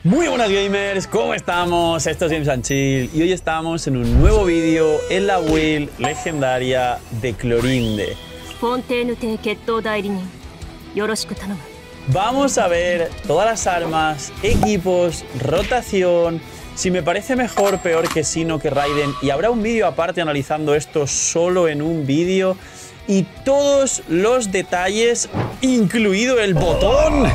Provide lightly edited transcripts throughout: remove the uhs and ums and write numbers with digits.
Muy buenas gamers, ¿cómo estamos? Esto es Games and Chill y hoy estamos en un nuevo vídeo en la build legendaria de Clorinde. Vamos a ver todas las armas, equipos, rotación, si me parece mejor, peor que Sino, que Raiden, y habrá un vídeo aparte analizando esto solo en un vídeo y todos los detalles, incluido el botón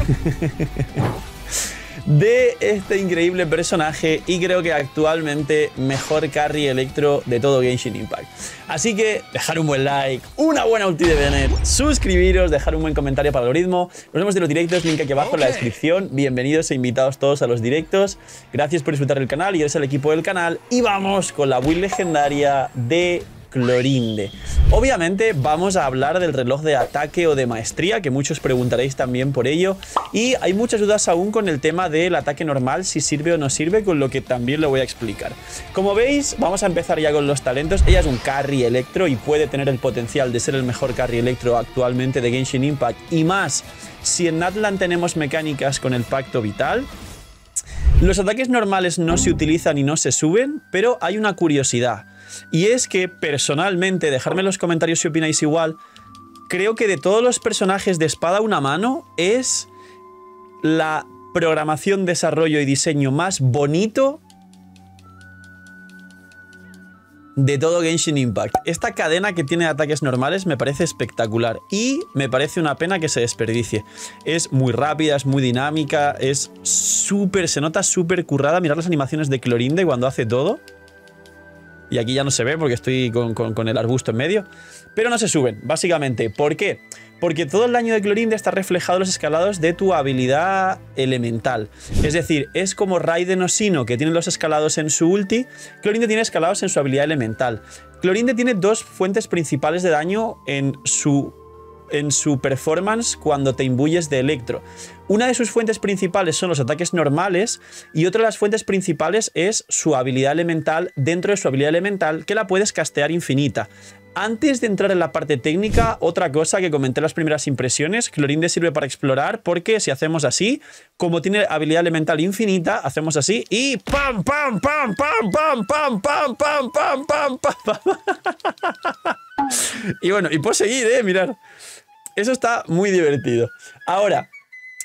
de este increíble personaje y creo que actualmente mejor carry electro de todo Genshin Impact. Así que dejar un buen like, una buena ulti de Bennett, suscribiros, dejar un buen comentario para el algoritmo. Nos vemos en los directos, link aquí abajo en la descripción. Bienvenidos e invitados todos a los directos. Gracias por disfrutar del canal y eres el equipo del canal. Y vamos con la build legendaria de Clorinde. Obviamente vamos a hablar del reloj de ataque o de maestría, que muchos preguntaréis también por ello, y hay muchas dudas aún con el tema del ataque normal, si sirve o no sirve, con lo que también lo voy a explicar. Como veis, vamos a empezar ya con los talentos. Ella es un carry electro y puede tener el potencial de ser el mejor carry electro actualmente de Genshin Impact, y más si en Natlan tenemos mecánicas con el pacto vital. Los ataques normales no se utilizan y no se suben, pero hay una curiosidad. Y es que, personalmente, dejadme en los comentarios si opináis igual, creo que de todos los personajes de espada a una mano es la programación, desarrollo y diseño más bonito de todo Genshin Impact. Esta cadena que tiene ataques normales me parece espectacular y me parece una pena que se desperdicie. Es muy rápida, es muy dinámica, es súper, se nota súper currada. Mirad las animaciones de Clorinde cuando hace todo. Y aquí ya no se ve porque estoy con el arbusto en medio. Pero no se suben, básicamente. ¿Por qué? Porque todo el daño de Clorinde está reflejado en los escalados de tu habilidad elemental. Es decir, es como Raiden o Sino, que tienen los escalados en su ulti. Clorinde tiene escalados en su habilidad elemental. Clorinde tiene dos fuentes principales de daño en su performance cuando te imbuyes de electro. Una de sus fuentes principales son los ataques normales y otra de las fuentes principales es su habilidad elemental dentro de su habilidad elemental, que la puedes castear infinita. Antes de entrar en la parte técnica, otra cosa que comenté en las primeras impresiones: Clorinde sirve para explorar, porque si hacemos así, como tiene habilidad elemental infinita, hacemos así y ¡pam, pam, pam, pam, pam, pam, pam, pam, pam, pam, pam! Y bueno, y puedo seguir, mirad. Eso está muy divertido. Ahora,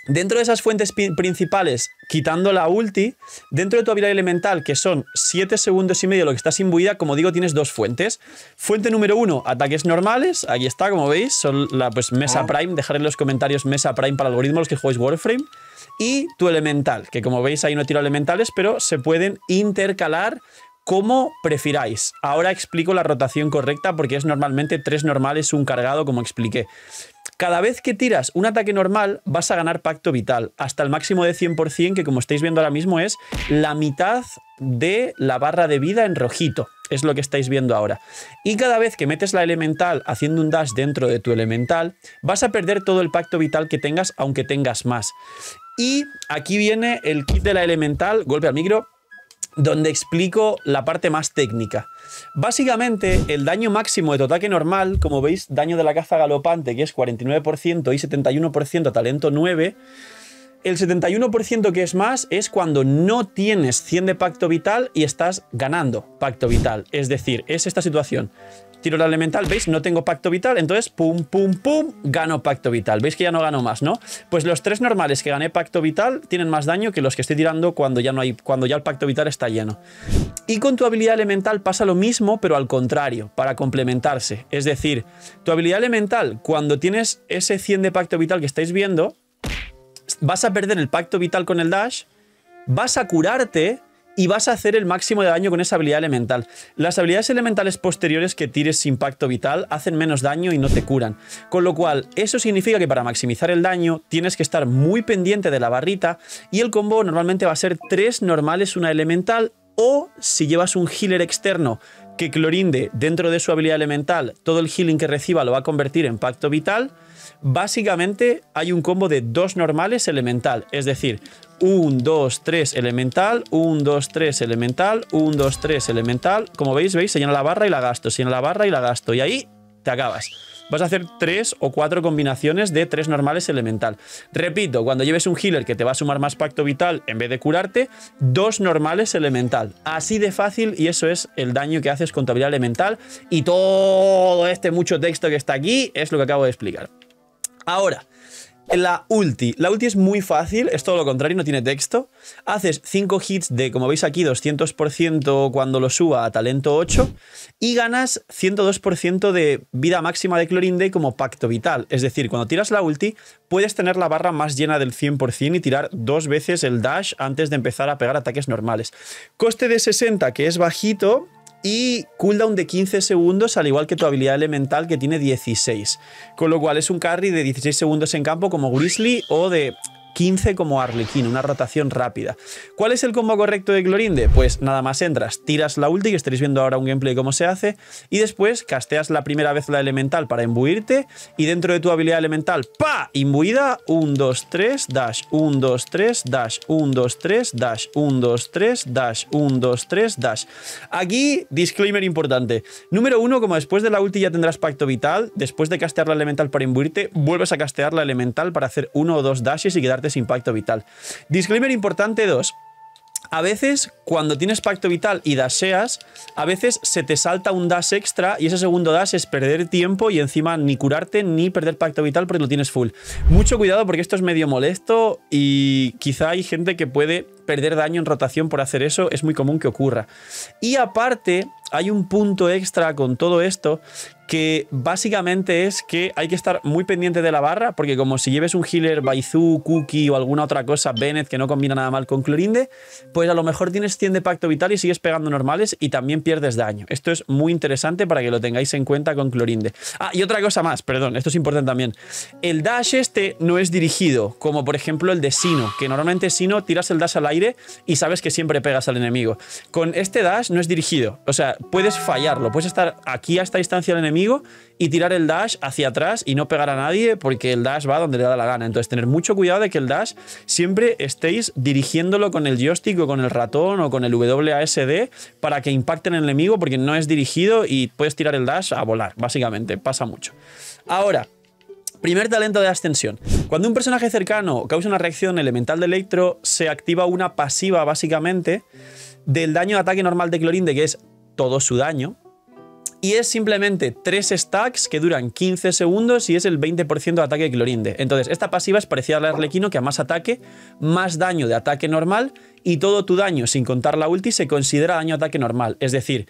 dentro de esas fuentes principales, quitando la ulti, dentro de tu habilidad elemental, que son 7 segundos y medio lo que estás imbuida, como digo, tienes dos fuentes. Fuente número 1, ataques normales. Aquí está, como veis, son la Mesa Prime. Dejaré en los comentarios Mesa Prime para el algoritmo, los que jugáis Warframe. Y tu elemental, que como veis ahí no tiro elementales, pero se pueden intercalar como prefiráis. Ahora explico la rotación correcta, porque es normalmente 3 normales, un cargado, como expliqué. Cada vez que tiras un ataque normal vas a ganar pacto vital, hasta el máximo de 100%, que como estáis viendo ahora mismo es la mitad de la barra de vida en rojito. Es lo que estáis viendo ahora. Y cada vez que metes la elemental haciendo un dash dentro de tu elemental, vas a perder todo el pacto vital que tengas, aunque tengas más. Y aquí viene el kit de la elemental, golpe al micro, donde explico la parte más técnica. Básicamente, el daño máximo de tu ataque normal, como veis, daño de la caza galopante, que es 49% y 71% talento 9, el 71% que es más es cuando no tienes 100 de pacto vital y estás ganando pacto vital. Es decir, es esta situación. Tiro la elemental, ¿veis? No tengo pacto vital, entonces pum, pum, pum, gano pacto vital. ¿Veis que ya no gano más, no? Pues los 3 normales que gané pacto vital tienen más daño que los que estoy tirando cuando ya el pacto vital está lleno. Y con tu habilidad elemental pasa lo mismo, pero al contrario, para complementarse. Es decir, tu habilidad elemental, cuando tienes ese 100 de pacto vital que estáis viendo, vas a perder el pacto vital con el dash, vas a curarte y vas a hacer el máximo de daño con esa habilidad elemental. Las habilidades elementales posteriores que tires sin pacto vital hacen menos daño y no te curan. Con lo cual, eso significa que para maximizar el daño tienes que estar muy pendiente de la barrita, y el combo normalmente va a ser 3 normales, una elemental, o si llevas un healer externo, que Clorinde, dentro de su habilidad elemental, todo el healing que reciba lo va a convertir en pacto vital. Básicamente hay un combo de 2 normales elemental, es decir, 1, 2, 3 elemental, 1, 2, 3 elemental, 1, 2, 3 elemental. Como veis, se llena la barra y la gasto, se llena la barra y la gasto, y ahí te acabas. vas a hacer 3 o 4 combinaciones de 3 normales elemental. Repito, cuando lleves un healer que te va a sumar más pacto vital en vez de curarte, 2 normales elemental. Así de fácil, y eso es el daño que haces con tu habilidad elemental. Y todo este mucho texto que está aquí es lo que acabo de explicar. Ahora, la ulti. La ulti es muy fácil, es todo lo contrario, no tiene texto. Haces 5 hits de, como veis aquí, 200% cuando lo suba a talento 8 y ganas 102% de vida máxima de Clorinde como pacto vital. Es decir, cuando tiras la ulti, puedes tener la barra más llena del 100% y tirar 2 veces el dash antes de empezar a pegar ataques normales. Coste de 60, que es bajito, y cooldown de 15 segundos, al igual que tu habilidad elemental, que tiene 16. Con lo cual es un carry de 16 segundos en campo como Grizzly o de 15 como Arlequín, una rotación rápida. ¿Cuál es el combo correcto de Clorinde? Pues nada más entras, tiras la ulti, que estaréis viendo ahora un gameplay de cómo se hace, y después casteas la primera vez la elemental para imbuirte, y dentro de tu habilidad elemental, ¡pa! Imbuida, 1, 2, 3, dash, 1, 2, 3, dash, 1, 2, 3, dash, 1, 2, 3, dash, 1, 2, 3, dash. Aquí, disclaimer importante. Número 1, como después de la ulti ya tendrás pacto vital, después de castear la elemental para imbuirte, vuelves a castear la elemental para hacer 1 o 2 dashes y quedarte sin pacto vital. Disclaimer importante 2. A veces, cuando tienes pacto vital y dasheas, a veces se te salta un dash extra y ese segundo dash es perder tiempo y encima ni curarte ni perder pacto vital porque lo tienes full. Mucho cuidado porque esto es medio molesto y quizá hay gente que puede perder daño en rotación por hacer eso, es muy común que ocurra. Y aparte, hay un punto extra con todo esto que básicamente es que hay que estar muy pendiente de la barra, porque como si lleves un healer Baizu, Cookie o alguna otra cosa, Bennett, que no combina nada mal con Clorinde, pues a lo mejor tienes 100 de pacto vital y sigues pegando normales y también pierdes daño. Esto es muy interesante para que lo tengáis en cuenta con Clorinde. Ah, y otra cosa más, perdón, esto es importante también. El dash este no es dirigido, como por ejemplo el de Sino, que normalmente Sino tiras el dash al aire y sabes que siempre pegas al enemigo. Con este dash no es dirigido, o sea, puedes fallarlo, puedes estar aquí a esta distancia del enemigo y tirar el dash hacia atrás y no pegar a nadie porque el dash va donde le da la gana. Entonces, tener mucho cuidado de que el dash siempre estéis dirigiéndolo con el joystick o con el ratón o con el WASD para que impacte en el enemigo, porque no es dirigido y puedes tirar el dash a volar, básicamente, pasa mucho. Ahora, primer talento de ascensión. Cuando un personaje cercano causa una reacción elemental de electro, se activa una pasiva, básicamente, del daño de ataque normal de Clorinde, que es todo su daño. Y es simplemente 3 stacks que duran 15 segundos y es el 20% de ataque de Clorinde. Entonces, esta pasiva es parecida al Arlequino, que a más ataque, más daño de ataque normal, y todo tu daño, sin contar la ulti, se considera daño de ataque normal. Es decir,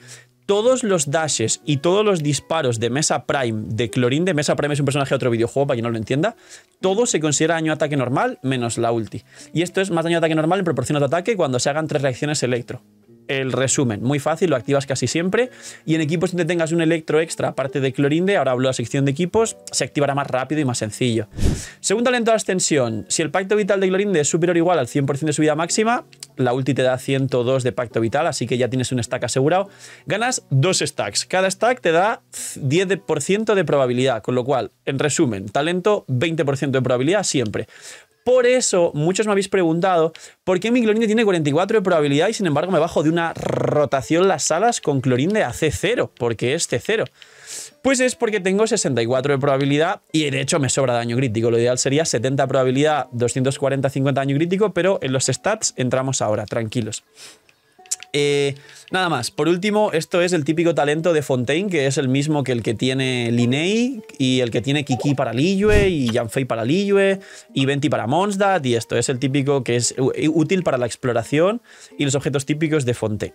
todos los dashes y todos los disparos de Mesa Prime de Clorinde, Mesa Prime es un personaje de otro videojuego para quien no lo entienda, todo se considera daño de ataque normal menos la ulti. Y esto es más daño de ataque normal en proporción a tu ataque cuando se hagan 3 reacciones electro. El resumen, muy fácil, lo activas casi siempre, y en equipos donde tengas un electro extra aparte de Clorinde, ahora hablo de la sección de equipos, se activará más rápido y más sencillo. Segundo talento de ascensión, si el pacto vital de Clorinde es superior o igual al 100% de su vida máxima, la ulti te da 102 de pacto vital, así que ya tienes un stack asegurado, ganas 2 stacks, cada stack te da 10% de probabilidad, con lo cual, en resumen, talento 20% de probabilidad siempre. Por eso, muchos me habéis preguntado por qué mi Clorinde tiene 44 de probabilidad y sin embargo me bajo de una rotación las alas con Clorinde a C0, porque es C0. Pues es porque tengo 64 de probabilidad y de hecho me sobra daño crítico. Lo ideal sería 70 de probabilidad, 240, 50 daño crítico, pero en los stats entramos ahora, tranquilos. Nada más, por último, esto es el típico talento de Fontaine, que es el mismo que el que tiene Linnea y el que tiene Kiki para Liyue y Yanfei para Liyue y Venti para Mondstadt, y esto es el típico que es útil para la exploración y los objetos típicos de Fontaine.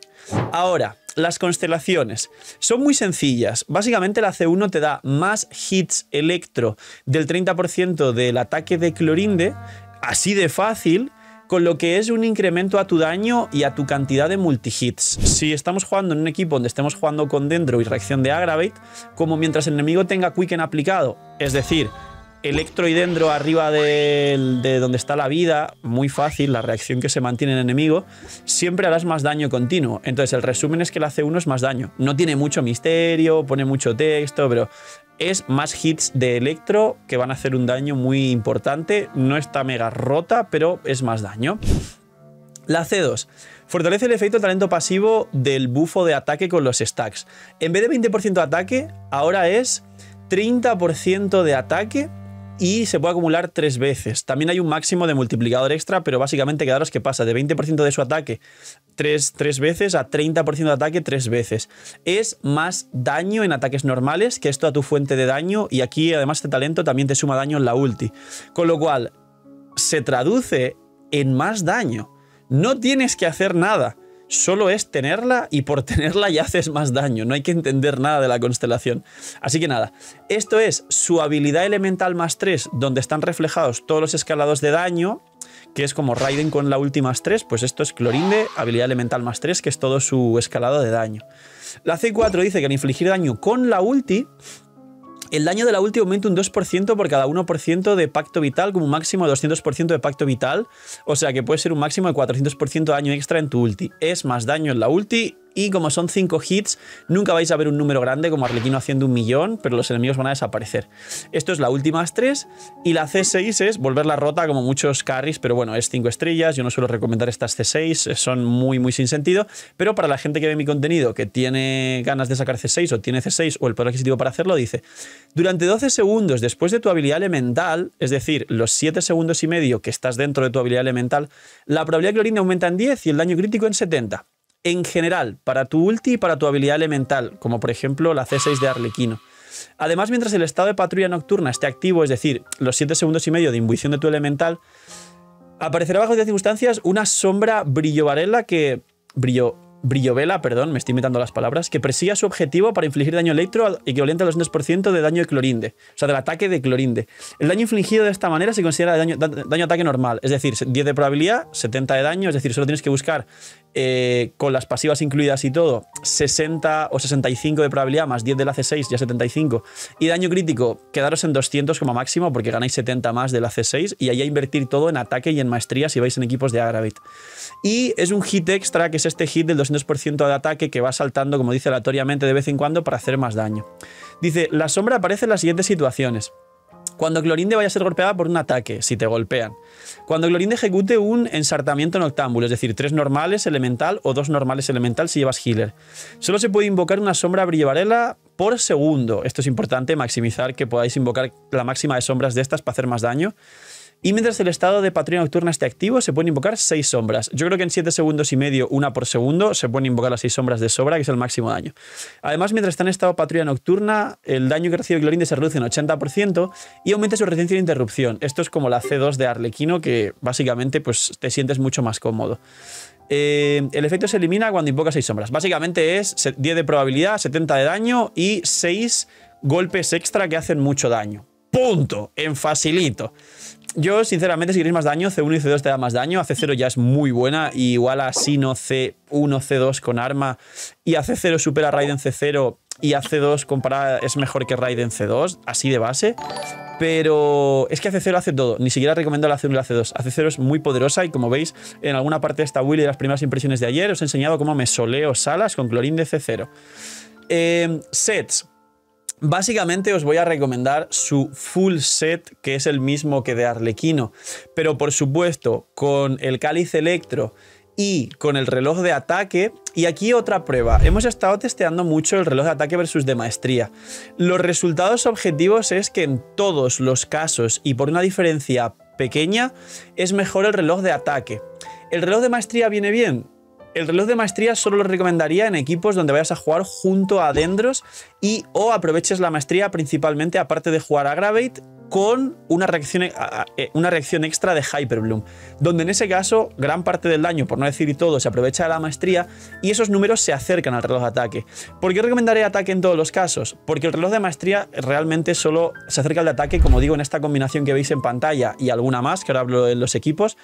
Ahora, las constelaciones son muy sencillas. Básicamente la C1 te da más hits electro del 30% del ataque de Clorinde, así de fácil, con lo que es un incremento a tu daño y a tu cantidad de multihits. Si estamos jugando en un equipo donde estemos jugando con Dendro y reacción de Aggravate, como mientras el enemigo tenga Quicken aplicado, es decir, Electro y Dendro arriba de donde está la vida, muy fácil, la reacción que se mantiene en el enemigo, siempre harás más daño continuo. Entonces el resumen es que la C1 es más daño. No tiene mucho misterio, pone mucho texto, pero es más hits de Electro que van a hacer un daño muy importante. No está mega rota, pero es más daño. La C2 fortalece el efecto talento pasivo del bufo de ataque con los stacks. En vez de 20% de ataque, ahora es 30% de ataque y se puede acumular 3 veces. También hay un máximo de multiplicador extra, pero básicamente quedaros que pasa de 20% de su ataque 3 veces a 30% de ataque 3 veces. Es más daño en ataques normales, que es toda tu fuente de daño, y aquí además este talento también te suma daño en la ulti. Con lo cual, se traduce en más daño. No tienes que hacer nada. Solo es tenerla y por tenerla ya haces más daño. No hay que entender nada de la constelación. Así que nada, esto es su habilidad elemental más 3, donde están reflejados todos los escalados de daño, que es como Raiden con la última más 3, pues esto es Clorinde, habilidad elemental más 3, que es todo su escalado de daño. La C4 dice que al infligir daño con la ulti, el daño de la ulti aumenta un 2% por cada 1% de pacto vital, como un máximo de 200% de pacto vital. O sea que puede ser un máximo de 400% de daño extra en tu ulti. Es más daño en la ulti. Y como son 5 hits, nunca vais a ver un número grande como Arlequino haciendo 1.000.000, pero los enemigos van a desaparecer. Esto es la última más 3. Y la C6 es volverla rota como muchos carries, pero bueno, es 5 estrellas. Yo no suelo recomendar estas C6, son muy sin sentido. Pero para la gente que ve mi contenido, que tiene ganas de sacar C6 o tiene C6 o el poder adquisitivo para hacerlo, dice: durante 12 segundos después de tu habilidad elemental, es decir, los 7 segundos y medio que estás dentro de tu habilidad elemental, la probabilidad de Clorinde aumenta en 10 y el daño crítico en 70. En general, para tu ulti y para tu habilidad elemental, como por ejemplo la C6 de Arlequino. Además, mientras el estado de patrulla nocturna esté activo, es decir, los 7 segundos y medio de imbuición de tu elemental, aparecerá bajo ciertas circunstancias una sombra brillovela perdón, me estoy inventando las palabras, que persiga su objetivo para infligir daño electro equivalente al 200% de daño de Clorinde, o sea, del ataque de Clorinde. El daño infligido de esta manera se considera daño ataque normal, es decir, 10 de probabilidad, 70 de daño, es decir, solo tienes que buscar con las pasivas incluidas y todo, 60 o 65 de probabilidad más 10 de la C6, ya 75, y daño crítico, quedaros en 200 como máximo porque ganáis 70 más de la C6 y ahí a invertir todo en ataque y en maestría si vais en equipos de Aggravate. Y es un hit extra, que es este hit del 200% de ataque que va saltando, como dice, aleatoriamente de vez en cuando para hacer más daño. Dice, la sombra aparece en las siguientes situaciones. Cuando Clorinde vaya a ser golpeada por un ataque, si te golpean. Cuando Clorinde ejecute un ensartamiento noctámbulo, es decir, 3 normales elemental o 2 normales elemental si llevas healer. Solo se puede invocar una sombra brillovarela por segundo. Esto es importante, maximizar que podáis invocar la máxima de sombras de estas para hacer más daño. Y mientras el estado de patrulla nocturna esté activo, se pueden invocar 6 sombras. Yo creo que en 7 segundos y medio, una por segundo, se pueden invocar las 6 sombras de sobra, que es el máximo daño. Además, mientras está en estado de patrulla nocturna, el daño que recibe Clorinde se reduce en 80% y aumenta su resistencia de interrupción. Esto es como la C2 de Arlequino, que básicamente pues, te sientes mucho más cómodo. El efecto se elimina cuando invocas 6 sombras. Básicamente es 10 de probabilidad, 70 de daño y 6 golpes extra que hacen mucho daño. Punto. En facilito. Yo, sinceramente, si queréis más daño, C1 y C2 te da más daño. A C0 ya es muy buena, y igual a Sino C1, C2 con arma, y a C0 supera a Raiden C0, y a C2 comparada es mejor que Raiden C2, así de base. Pero es que a C0 hace todo, ni siquiera recomiendo la C1 y la C2. A C0 es muy poderosa y, como veis, en alguna parte de esta build y de las primeras impresiones de ayer os he enseñado cómo me soleo salas con Clorinde C0. Sets. Básicamente os voy a recomendar su full set, que es el mismo que de Arlequino, pero por supuesto con el cáliz electro y con el reloj de ataque. Y aquí otra prueba, hemos estado testeando mucho el reloj de ataque versus de maestría. Los resultados objetivos es que en todos los casos y por una diferencia pequeña es mejor el reloj de ataque. ¿El reloj de maestría viene bien? El reloj de maestría solo lo recomendaría en equipos donde vayas a jugar junto a Dendros y o aproveches la maestría principalmente, aparte de jugar a Aggravate, con una reacción extra de Hyper Bloom, donde en ese caso gran parte del daño, por no decir todo, se aprovecha de la maestría y esos números se acercan al reloj de ataque. ¿Por qué recomendaré ataque en todos los casos? Porque el reloj de maestría realmente solo se acerca al de ataque, como digo, en esta combinación que veis en pantalla y alguna más, que ahora hablo de los equipos,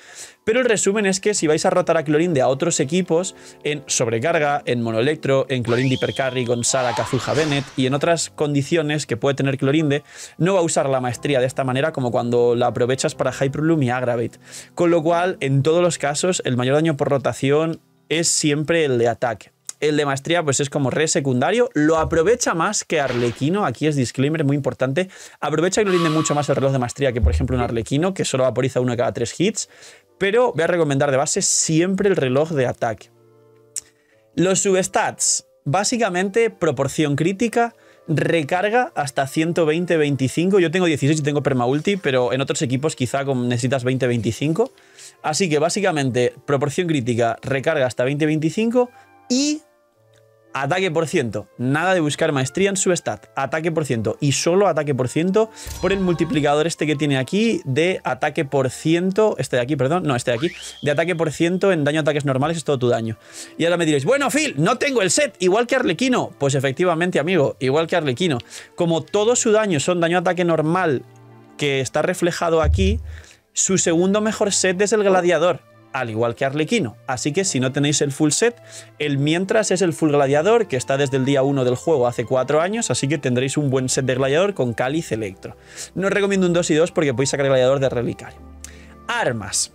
pero el resumen es que si vais a rotar a Clorinde a otros equipos, en sobrecarga, en monoelectro, en Clorinde hipercarry, Gonzala, Kazuha, Bennett y en otras condiciones que puede tener Clorinde, no va a usar la maestría de esta manera como cuando la aprovechas para Hyper Bloom y Aggravate. Con lo cual, en todos los casos, el mayor daño por rotación es siempre el de ataque. El de maestría pues es como re secundario, lo aprovecha más que Arlequino, aquí es disclaimer muy importante, aprovecha Clorinde mucho más el reloj de maestría que por ejemplo un Arlequino, que solo vaporiza uno cada 3 hits, pero voy a recomendar de base siempre el reloj de ataque. Los substats, básicamente proporción crítica, recarga hasta 120-25. Yo tengo 16 y tengo permaulti, pero en otros equipos quizá necesitas 20-25. Así que básicamente, proporción crítica, recarga hasta 20-25 y ataque por ciento. Nada de buscar maestría en su stat. Ataque por ciento y solo ataque por ciento por el multiplicador este que tiene aquí de ataque por ciento. Este de aquí, perdón. No, este de aquí. De ataque por ciento en daño a ataques normales es todo tu daño. Y ahora me diréis, bueno, Phil, no tengo el set, igual que Arlequino. Pues efectivamente, amigo, igual que Arlequino. Como todo su daño son daño a ataque normal que está reflejado aquí, su segundo mejor set es el gladiador, al igual que Arlequino. Así que si no tenéis el full set, el mientras es el full gladiador, que está desde el día 1 del juego hace 4 años, así que tendréis un buen set de gladiador con cáliz electro. No os recomiendo un 2 y 2 porque podéis sacar gladiador de relicario. Armas.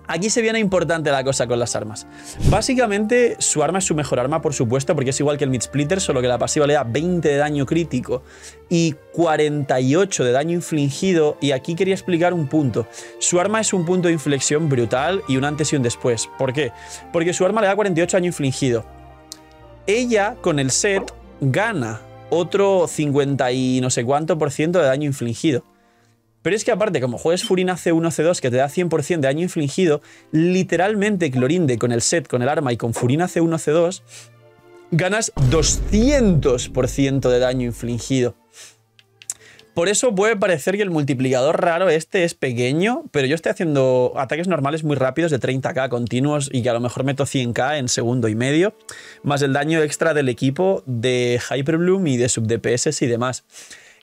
Aquí se viene importante la cosa con las armas. Básicamente, su arma es su mejor arma, por supuesto, porque es igual que el Mid-Splitter, solo que la pasiva le da 20 de daño crítico y 48 de daño infligido. Y aquí quería explicar un punto. Su arma es un punto de inflexión brutal y un antes y un después. ¿Por qué? Porque su arma le da 48 de daño infligido. Ella, con el set, gana otro 50 y no sé cuánto por ciento de daño infligido. Pero es que aparte, como juegues Furina C1, C2, que te da 100% de daño infligido, literalmente Clorinde con el set, con el arma y con Furina C1, C2, ganas 200% de daño infligido. Por eso puede parecer que el multiplicador raro este es pequeño, pero yo estoy haciendo ataques normales muy rápidos de 30k continuos y que a lo mejor meto 100k en segundo y medio, más el daño extra del equipo de Hyperbloom y de sub-DPS y demás.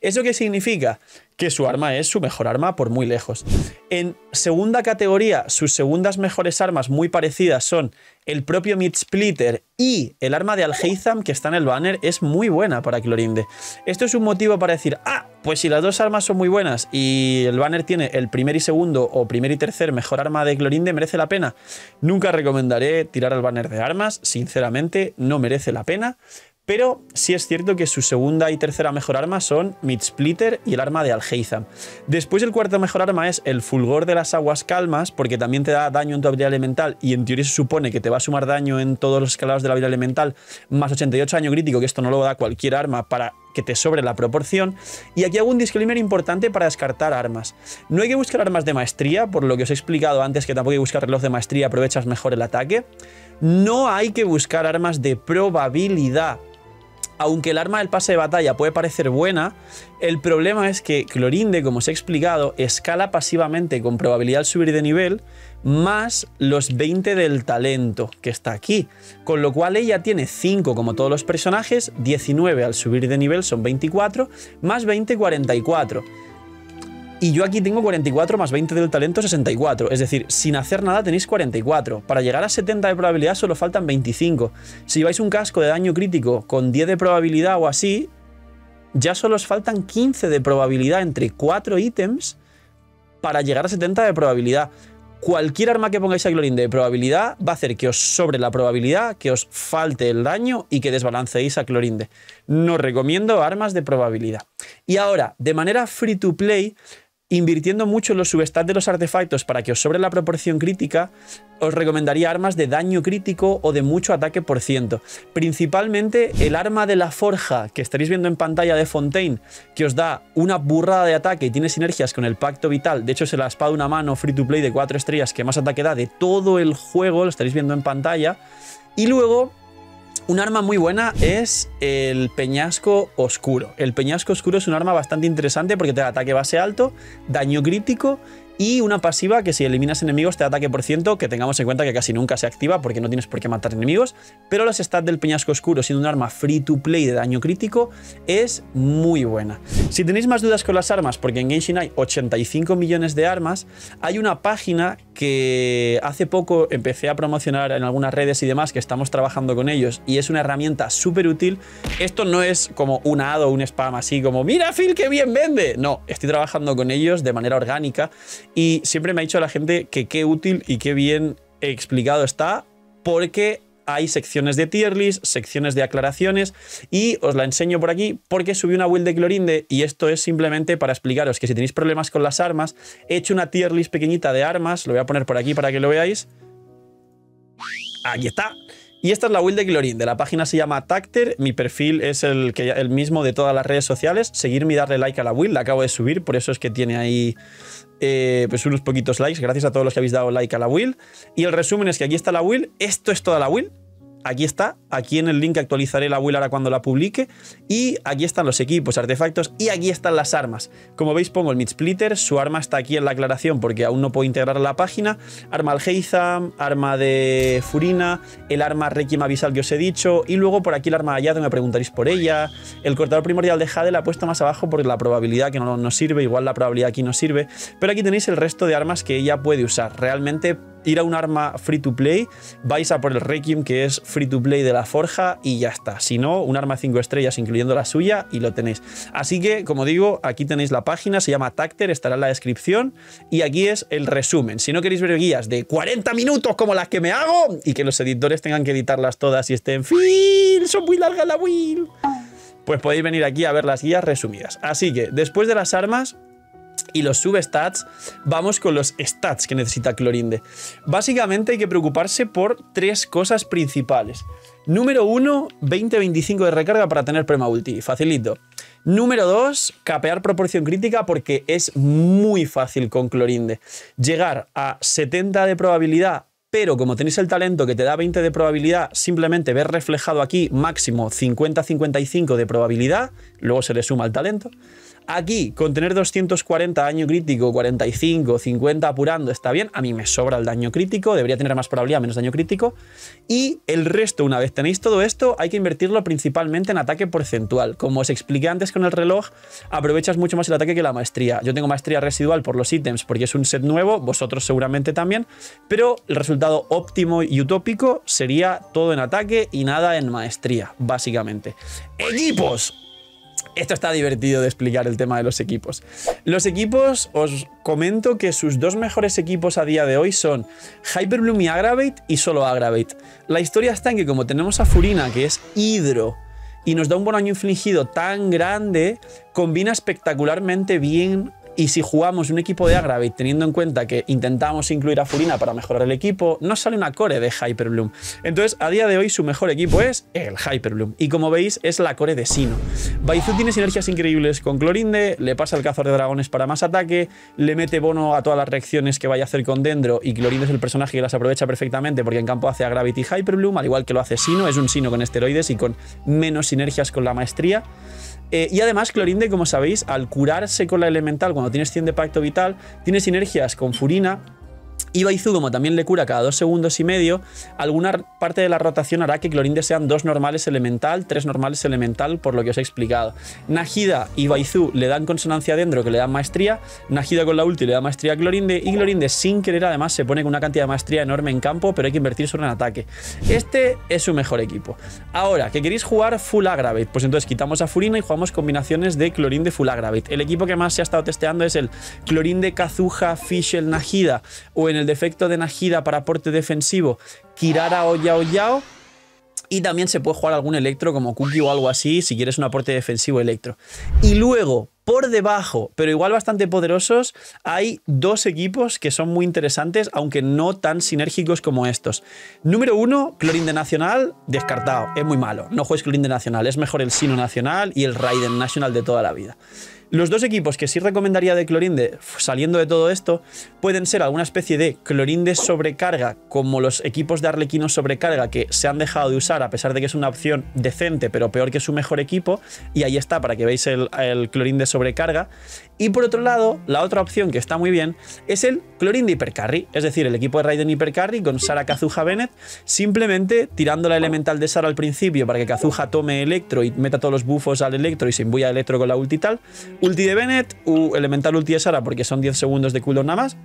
¿Eso qué significa? Que su arma es su mejor arma por muy lejos. En segunda categoría, sus segundas mejores armas muy parecidas son el propio Mid-Splitter y el arma de Alhaitham que está en el banner, es muy buena para Clorinde. Esto es un motivo para decir, ah, pues si las dos armas son muy buenas y el banner tiene el primer y segundo o primer y tercer mejor arma de Clorinde, ¿merece la pena? Nunca recomendaré tirar al banner de armas, sinceramente no merece la pena. Pero sí es cierto que su segunda y tercera mejor arma son Mid-Splitter y el arma de Alhaitham. Después el cuarto mejor arma es el Fulgor de las Aguas Calmas, porque también te da daño en tu habilidad elemental y en teoría se supone que te va a sumar daño en todos los escalados de la habilidad elemental, más 88 daño crítico, que esto no lo da cualquier arma para que te sobre la proporción. Y aquí hago un disclaimer importante para descartar armas. No hay que buscar armas de maestría, por lo que os he explicado antes que tampoco hay que buscar reloj de maestría, aprovechas mejor el ataque. No hay que buscar armas de probabilidad. Aunque el arma del pase de batalla puede parecer buena, el problema es que Clorinde, como os he explicado, escala pasivamente con probabilidad al subir de nivel, más los 20 del talento que está aquí. Con lo cual ella tiene 5 como todos los personajes, 19 al subir de nivel son 24, más 20, 44. Y yo aquí tengo 44 más 20 del talento, 64. Es decir, sin hacer nada tenéis 44. Para llegar a 70 de probabilidad solo faltan 25. Si lleváis un casco de daño crítico con 10 de probabilidad o así, ya solo os faltan 15 de probabilidad entre 4 ítems para llegar a 70 de probabilidad. Cualquier arma que pongáis a Clorinde de probabilidad va a hacer que os sobre la probabilidad, que os falte el daño y que desbalanceéis a Clorinde. No recomiendo armas de probabilidad. Y ahora, de manera free to play, invirtiendo mucho en los substats de los artefactos para que os sobre la proporción crítica, os recomendaría armas de daño crítico o de mucho ataque por ciento. Principalmente el arma de la forja que estaréis viendo en pantalla de Fontaine, que os da una burrada de ataque y tiene sinergias con el pacto vital. De hecho, es la espada de una mano free to play de 4 estrellas que más ataque da de todo el juego, lo estaréis viendo en pantalla. Y luego, un arma muy buena es el Peñasco Oscuro. El Peñasco Oscuro es un arma bastante interesante porque te da ataque base alto, daño crítico y una pasiva que si eliminas enemigos te da ataque por ciento, que tengamos en cuenta que casi nunca se activa porque no tienes por qué matar enemigos, pero los stats del Peñasco Oscuro, siendo un arma free to play de daño crítico, es muy buena. Si tenéis más dudas con las armas, porque en Genshin hay 85 millones de armas, hay una página que hace poco empecé a promocionar en algunas redes y demás, que estamos trabajando con ellos, y es una herramienta súper útil. Esto no es como un ad o un spam así como ¡mira, Phil, qué bien vende! No, estoy trabajando con ellos de manera orgánica y siempre me ha dicho la gente que qué útil y qué bien explicado está, porque hay secciones de tier list, secciones de aclaraciones, y os la enseño por aquí porque subí una build de Clorinde y esto es simplemente para explicaros que si tenéis problemas con las armas, he hecho una tier list pequeñita de armas, lo voy a poner por aquí para que lo veáis. Aquí está. Y esta es la build de Clorinde. La página se llama Tacter. Mi perfil es el mismo de todas las redes sociales. Seguirme y darle like a la build. La acabo de subir, por eso es que tiene ahí pues unos poquitos likes. Gracias a todos los que habéis dado like a la build. Y el resumen es que aquí está la build. Esto es toda la build. Aquí está, aquí en el link actualizaré la build ahora cuando la publique. Y aquí están los equipos, artefactos y aquí están las armas. Como veis pongo el Mid Splitter, su arma está aquí en la aclaración porque aún no puedo integrar a la página. Arma al Heizam, arma de Furina, el arma Requiem Abyssal que os he dicho y luego por aquí el arma Ayado, me preguntaréis por ella. El cortador primordial de Jade la he puesto más abajo porque la probabilidad que no sirve, igual la probabilidad aquí no sirve. Pero aquí tenéis el resto de armas que ella puede usar. Realmente ir a un arma free to play, vais a por el Requiem que es free to play de la forja y ya está. Si no, un arma 5 estrellas incluyendo la suya y lo tenéis. Así que, como digo, aquí tenéis la página, se llama Tacter, estará en la descripción y aquí es el resumen. Si no queréis ver guías de 40 minutos como las que me hago y que los editores tengan que editarlas todas y estén fin, son muy largas la build, pues podéis venir aquí a ver las guías resumidas. Así que, después de las armas y los substats, vamos con los stats que necesita Clorinde. Básicamente hay que preocuparse por tres cosas principales. Número 1, 20-25 de recarga para tener Prema Ulti, facilito. Número 2, capear proporción crítica porque es muy fácil con Clorinde. Llegar a 70 de probabilidad, pero como tenéis el talento que te da 20 de probabilidad, simplemente ver reflejado aquí máximo 50-55 de probabilidad, luego se le suma el talento. Aquí, con tener 240 daño crítico, 45, 50 apurando, está bien. A mí me sobra el daño crítico, debería tener más probabilidad, menos daño crítico. Y el resto, una vez tenéis todo esto, hay que invertirlo principalmente en ataque porcentual. Como os expliqué antes con el reloj, aprovechas mucho más el ataque que la maestría. Yo tengo maestría residual por los ítems porque es un set nuevo, vosotros seguramente también, pero el resultado óptimo y utópico sería todo en ataque y nada en maestría, básicamente. ¡Equipos! Esto está divertido de explicar el tema de los equipos. Los equipos, os comento que sus dos mejores equipos a día de hoy son Hyperbloom y Aggravate y solo Aggravate. La historia está en que como tenemos a Furina, que es hidro, y nos da un buen daño infligido tan grande, combina espectacularmente bien. Y si jugamos un equipo de Aggravate teniendo en cuenta que intentamos incluir a Furina para mejorar el equipo, nos sale una core de Hyperbloom. Entonces, a día de hoy su mejor equipo es el Hyperbloom. Y como veis, es la core de Sino. Baizu tiene sinergias increíbles con Clorinde, le pasa el cazador de dragones para más ataque, le mete bono a todas las reacciones que vaya a hacer con Dendro y Clorinde es el personaje que las aprovecha perfectamente porque en campo hace Aggravate y Hyperbloom, al igual que lo hace Sino, es un Sino con esteroides y con menos sinergias con la maestría. Y además Clorinde, como sabéis, al curarse con la elemental cuando tienes 100 de pacto vital, tiene sinergias con Furina. Y Baizu, como también le cura cada 2 segundos y medio, alguna parte de la rotación hará que Clorinde sean 2 normales elemental, 3 normales elemental, por lo que os he explicado. Nahida y Baizu le dan consonancia a Dendro, que le dan maestría. Nahida con la ulti le da maestría a Clorinde. Y Clorinde, sin querer, además, se pone con una cantidad de maestría enorme en campo, pero hay que invertir solo en ataque. Este es su mejor equipo. Ahora, que queréis jugar full Aggravate, pues entonces quitamos a Furina y jugamos combinaciones de Clorinde full Aggravate. El equipo que más se ha estado testeando es el Clorinde, Kazuha, Fischl, Nahida, o en el defecto de Nahida para aporte defensivo, Kirara o Yao Yao. Y también se puede jugar algún electro como Cookie o algo así si quieres un aporte defensivo electro. Y luego, por debajo, pero igual bastante poderosos, hay dos equipos que son muy interesantes, aunque no tan sinérgicos como estos. Número 1, Clorinde Nacional, descartado, es muy malo. No juegues Clorinde Nacional, es mejor el Sino Nacional y el Raiden National de toda la vida. Los dos equipos que sí recomendaría de Clorinde, saliendo de todo esto, pueden ser alguna especie de Clorinde sobrecarga, como los equipos de Arlequino sobrecarga que se han dejado de usar, a pesar de que es una opción decente, pero peor que su mejor equipo, y ahí está, para que veáis el Clorinde sobrecarga. Y por otro lado, la otra opción que está muy bien es el Clorinde Hypercarry, es decir, el equipo de Raiden Hypercarry con Sara, Kazuha, Bennett, simplemente tirando la elemental de Sara al principio para que Kazuha tome Electro y meta todos los buffos al Electro y se imbuya Electro con la ulti y tal. Ulti de Bennett, elemental ulti de Sara porque son 10 segundos de cooldown nada más.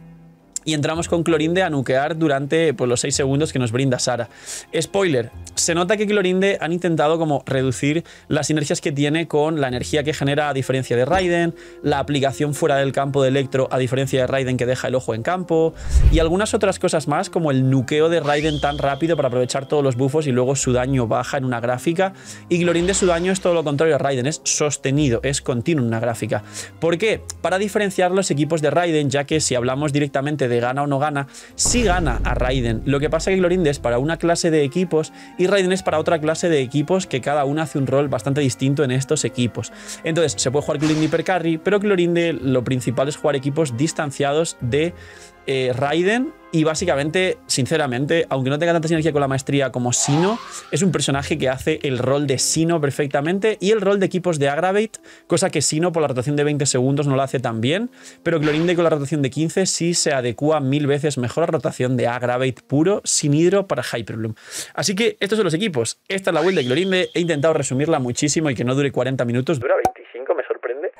Y entramos con Clorinde a nukear durante pues, los 6 segundos que nos brinda Sara. Spoiler, se nota que Clorinde han intentado como reducir las sinergias que tiene con la energía que genera a diferencia de Raiden, la aplicación fuera del campo de Electro a diferencia de Raiden que deja el ojo en campo, y algunas otras cosas más como el nuqueo de Raiden tan rápido para aprovechar todos los buffos y luego su daño baja en una gráfica. Y Clorinde su daño es todo lo contrario a Raiden, es sostenido, es continuo en una gráfica. ¿Por qué? Para diferenciar los equipos de Raiden, ya que si hablamos directamente de de gana o no gana, sí gana a Raiden. Lo que pasa es que Clorinde es para una clase de equipos y Raiden es para otra clase de equipos que cada una hace un rol bastante distinto en estos equipos. Entonces, se puede jugar Clorinde hipercarry, pero Clorinde lo principal es jugar equipos distanciados de Raiden y básicamente, sinceramente, aunque no tenga tanta sinergia con la maestría como Sino, es un personaje que hace el rol de Sino perfectamente y el rol de equipos de Aggravate, cosa que Sino por la rotación de 20 segundos no lo hace tan bien, pero Clorinde con la rotación de 15 sí se adecua 1000 veces mejor a rotación de Aggravate puro sin hidro para Hyperbloom. Así que estos son los equipos. Esta es la build de Clorinde. He intentado resumirla muchísimo y que no dure 40 minutos. Dura 25, me sorprende.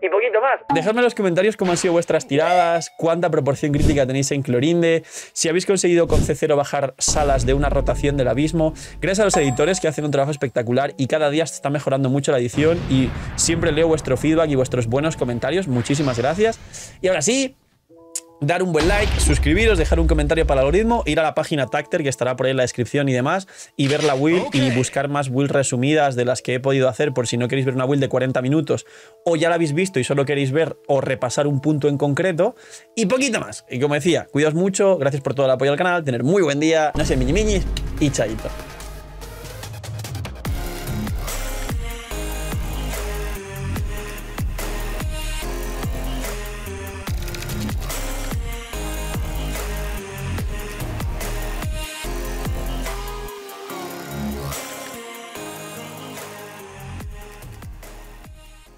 Y poquito más. Dejadme en los comentarios cómo han sido vuestras tiradas, cuánta proporción crítica tenéis en Clorinde, si habéis conseguido con C0 bajar salas de una rotación del abismo. Gracias a los editores que hacen un trabajo espectacular y cada día se está mejorando mucho la edición y siempre leo vuestro feedback y vuestros buenos comentarios. Muchísimas gracias. Y ahora sí, dar un buen like, suscribiros, dejar un comentario para el algoritmo, ir a la página Tacter que estará por ahí en la descripción y demás, y ver la build y buscar más builds resumidas de las que he podido hacer por si no queréis ver una build de 40 minutos o ya la habéis visto y solo queréis ver o repasar un punto en concreto y poquito más. Y como decía, cuidaos mucho, gracias por todo el apoyo al canal, tener muy buen día, no sé, miñi y chaito.